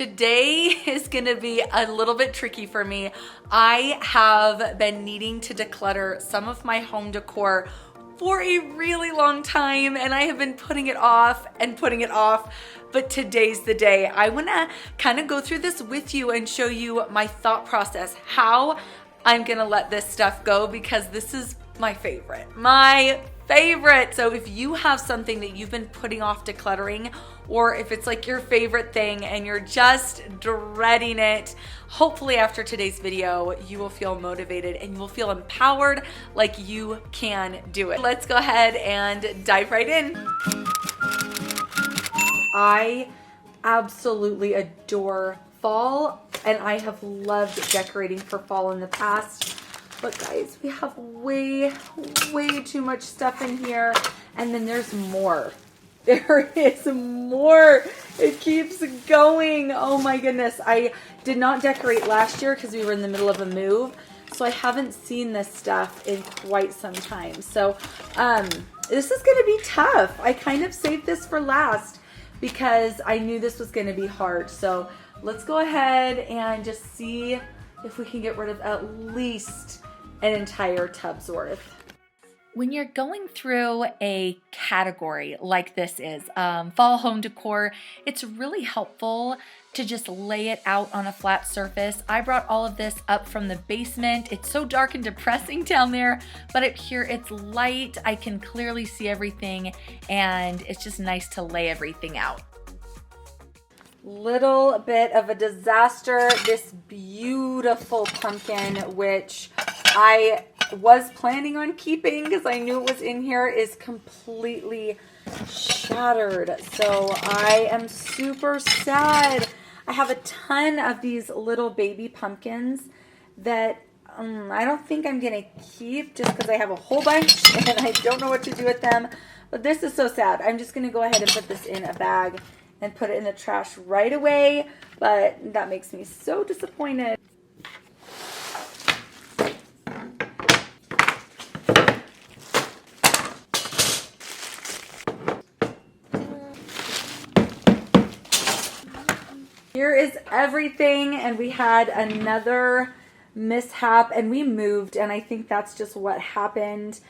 Today is gonna be a little bit tricky for me. I have been needing to declutter some of my home decor for a really long time, and I have been putting it off and putting it off, but today's the day. I wanna kind of go through this with you and show you my thought process, how I'm gonna let this stuff go, because this is my favorite. So if you have something that you've been putting off decluttering, or if it's like your favorite thing and you're just dreading it, hopefully after today's video, you will feel motivated and you will feel empowered like you can do it. Let's go ahead and dive right in. I absolutely adore fall, and I have loved decorating for fall in the past. But guys, we have way too much stuff in here. And then there's more. There is more. It keeps going. Oh my goodness. I did not decorate last year because we were in the middle of a move. So I haven't seen this stuff in quite some time. So this is going to be tough. I kind of saved this for last because I knew this was going to be hard. So let's go ahead and just see if we can get rid of at least an entire tub's worth. When you're going through a category like this is, fall home decor, it's really helpful to just lay it out on a flat surface. I brought all of this up from the basement. It's so dark and depressing down there, but up here it's light. I can clearly see everything, and it's just nice to lay everything out. Little bit of a disaster. This beautiful pumpkin, which I was planning on keeping because I knew it was in here, is completely shattered. So I am super sad. I have a ton of these little baby pumpkins that I don't think I'm gonna keep just because I have a whole bunch and I don't know what to do with them. But this is so sad. I'm just gonna go ahead and put this in a bag and put it in the trash right away, but that makes me so disappointed. Here is everything, and we had another mishap and we moved, and I think that's just what happened,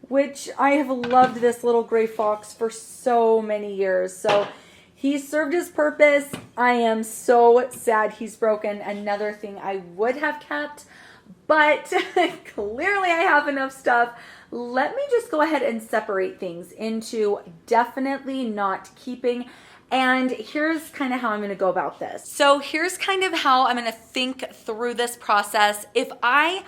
which I have loved this little gray fox for so many years. So he served his purpose. I am so sad he's broken. Another thing I would have kept, but clearly I have enough stuff. Let me just go ahead and separate things into definitely not keeping. And here's kind of how I'm going to go about this. So here's kind of how I'm going to think through this process. If I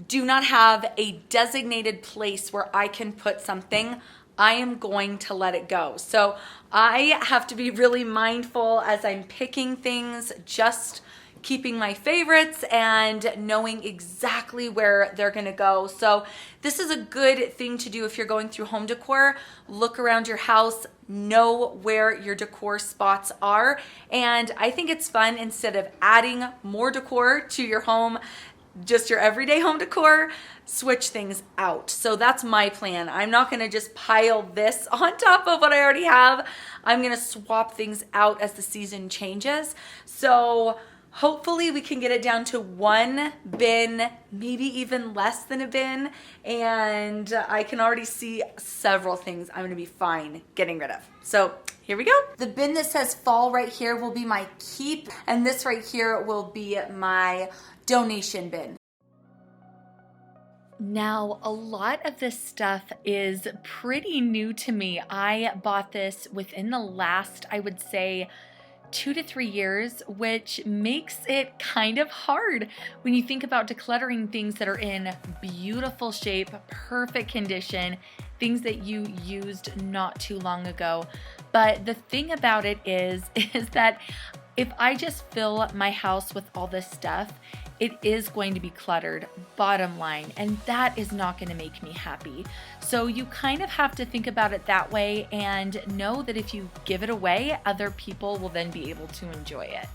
do not have a designated place where I can put something, I am going to let it go. So I have to be really mindful as I'm picking things, just keeping my favorites and knowing exactly where they're gonna go. So this is a good thing to do if you're going through home decor. Look around your house, know where your decor spots are. And I think it's fun, instead of adding more decor to your home, just your everyday home decor, switch things out. So that's my plan. I'm not gonna just pile this on top of what I already have. I'm gonna swap things out as the season changes. So hopefully we can get it down to one bin, maybe even less than a bin. And I can already see several things I'm gonna be fine getting rid of. So here we go. The bin that says fall right here will be my keep, and this right here will be my donation bin. Now, a lot of this stuff is pretty new to me. I bought this within the last, I would say, 2 to 3 years, which makes it kind of hard when you think about decluttering things that are in beautiful shape, perfect condition, things that you used not too long ago. But the thing about it is that if I just fill my house with all this stuff, it is going to be cluttered, bottom line, and that is not going to make me happy. So you kind of have to think about it that way and know that if you give it away, other people will then be able to enjoy it.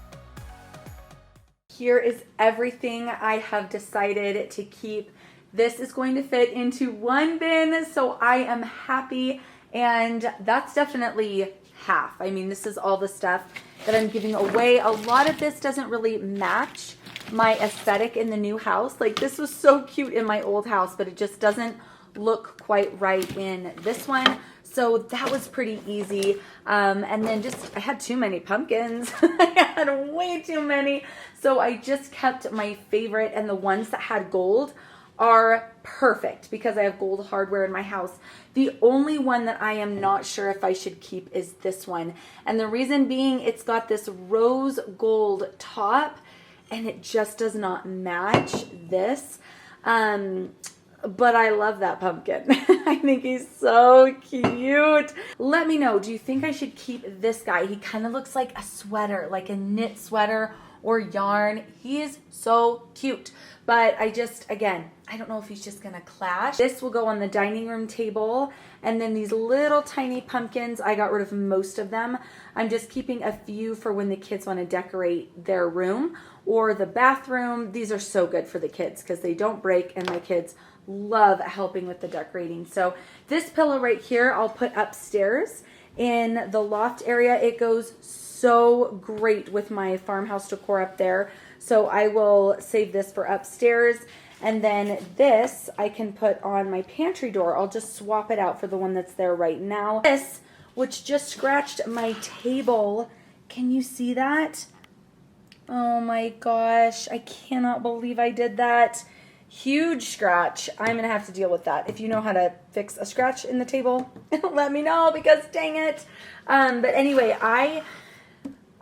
Here is everything I have decided to keep. This is going to fit into one bin, so I am happy, and that's definitely half. I mean, this is all the stuff. that I'm giving away. A lot of this doesn't really match my aesthetic in the new house. Like this was so cute in my old house, but it just doesn't look quite right in this one. So that was pretty easy. And then I had too many pumpkins. I had way too many. So I just kept my favorite, and the ones that had gold are perfect because I have gold hardware in my house. The only one that I am not sure if I should keep is this one. And the reason being, it's got this rose gold top and it just does not match this. But I love that pumpkin. I think he's so cute. Let me know, do you think I should keep this guy? He kind of looks like a sweater, like a knit sweater or yarn. He is so cute. But again, I don't know if he's just gonna clash. This will go on the dining room table. And then these little tiny pumpkins, I got rid of most of them. I'm just keeping a few for when the kids wanna decorate their room or the bathroom. These are so good for the kids because they don't break, and my kids love helping with the decorating. So this pillow right here, I'll put upstairs in the loft area. It goes so great with my farmhouse decor up there. So I will save this for upstairs. And then this I can put on my pantry door. I'll just swap it out for the one that's there right now. This, which just scratched my table. Can you see that? Oh my gosh, I cannot believe I did that. Huge scratch. I'm gonna have to deal with that. If you know how to fix a scratch in the table, let me know, because dang it. But anyway, I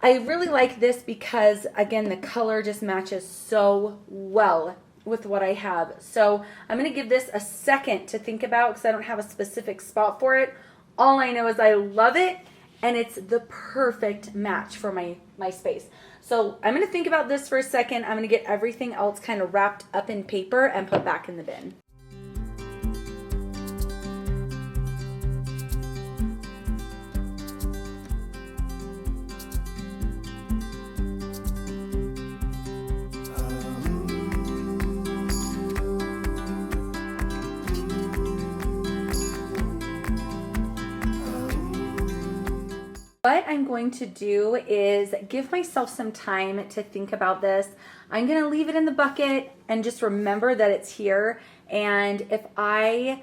really like this because, again, the color just matches so well with what I have. So I'm gonna give this a second to think about because I don't have a specific spot for it. All I know is I love it, and it's the perfect match for my space. So I'm going to think about this for a second. I'm going to get everything else kind of wrapped up in paper and put back in the bin. What I'm going to do is give myself some time to think about this. I'm going to leave it in the bucket and just remember that it's here. And if I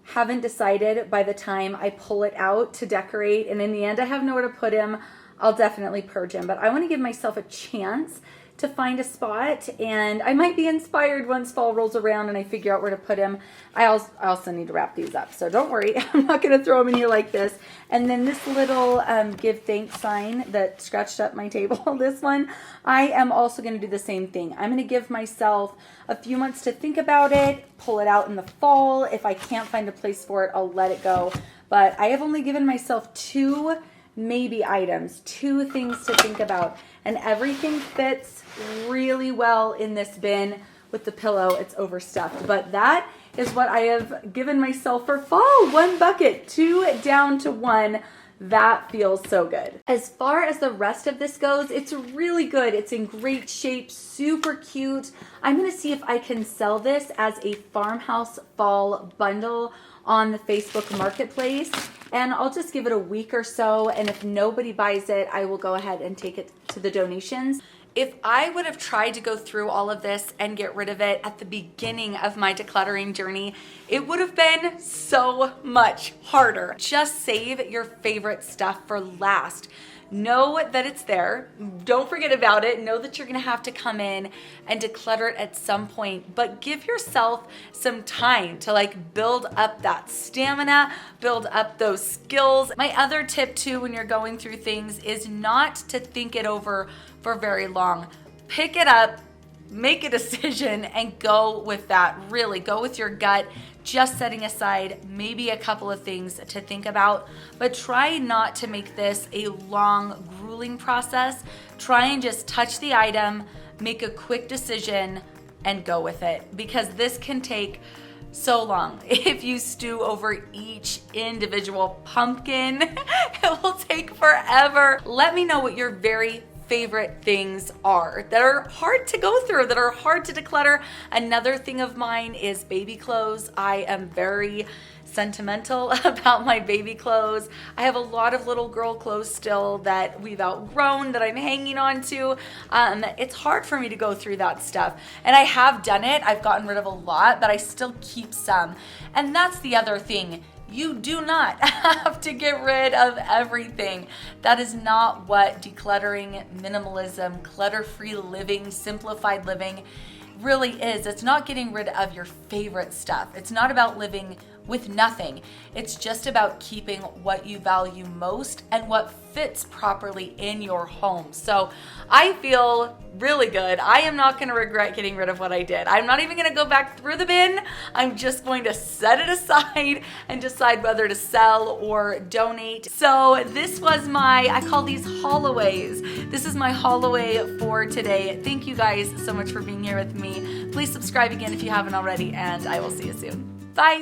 haven't decided by the time I pull it out to decorate, and in the end I have nowhere to put him, I'll definitely purge him. But I want to give myself a chance to find a spot, and I might be inspired once fall rolls around and I figure out where to put him. I also need to wrap these up, so don't worry. I'm not going to throw them in here like this. And then this little give thanks sign that scratched up my table, this one, I am also going to do the same thing. I'm going to give myself a few months to think about it, pull it out in the fall. If I can't find a place for it, I'll let it go. But I have only given myself 2 maybe items, 2 things to think about, and everything fits really well in this bin. With the pillow, it's overstuffed, but that is what I have given myself for fall. 1 bucket, 2 down to 1. That feels so good. As far as the rest of this goes, it's really good. It's in great shape, super cute. I'm gonna see if I can sell this as a farmhouse fall bundle on the Facebook Marketplace, and I'll just give it a week or so, and if nobody buys it, I will go ahead and take it to the donations. If I would have tried to go through all of this and get rid of it at the beginning of my decluttering journey, it would have been so much harder. Just save your favorite stuff for last. Know that it's there. Don't forget about it. Know that you're gonna have to come in and declutter it at some point, but give yourself some time to build up that stamina, build up those skills. My other tip too, when you're going through things, is not to think it over for very long. Pick it up, make a decision, and go with that. Really go with your gut, just setting aside maybe a couple of things to think about, but try not to make this a long, grueling process. Try and just touch the item, make a quick decision, and go with it, because this can take so long. If you stew over each individual pumpkin, it will take forever. Let me know what your very favorite things are that are hard to go through, that are hard to declutter. Another thing of mine is baby clothes. I am very sentimental about my baby clothes. I have a lot of little girl clothes still that we've outgrown that I'm hanging on to. It's hard for me to go through that stuff. And I have done it. I've gotten rid of a lot, but I still keep some. And that's the other thing. You do not have to get rid of everything. That is not what decluttering, minimalism, clutter-free living, simplified living really is. It's not getting rid of your favorite stuff. It's not about living with nothing. It's just about keeping what you value most and what fits properly in your home. So I feel really good. I am not going to regret getting rid of what I did. I'm not even going to go back through the bin. I'm just going to set it aside and decide whether to sell or donate. So this was I call these haulaways. This is my haulaway for today. Thank you guys so much for being here with me. Please subscribe again if you haven't already, and I will see you soon.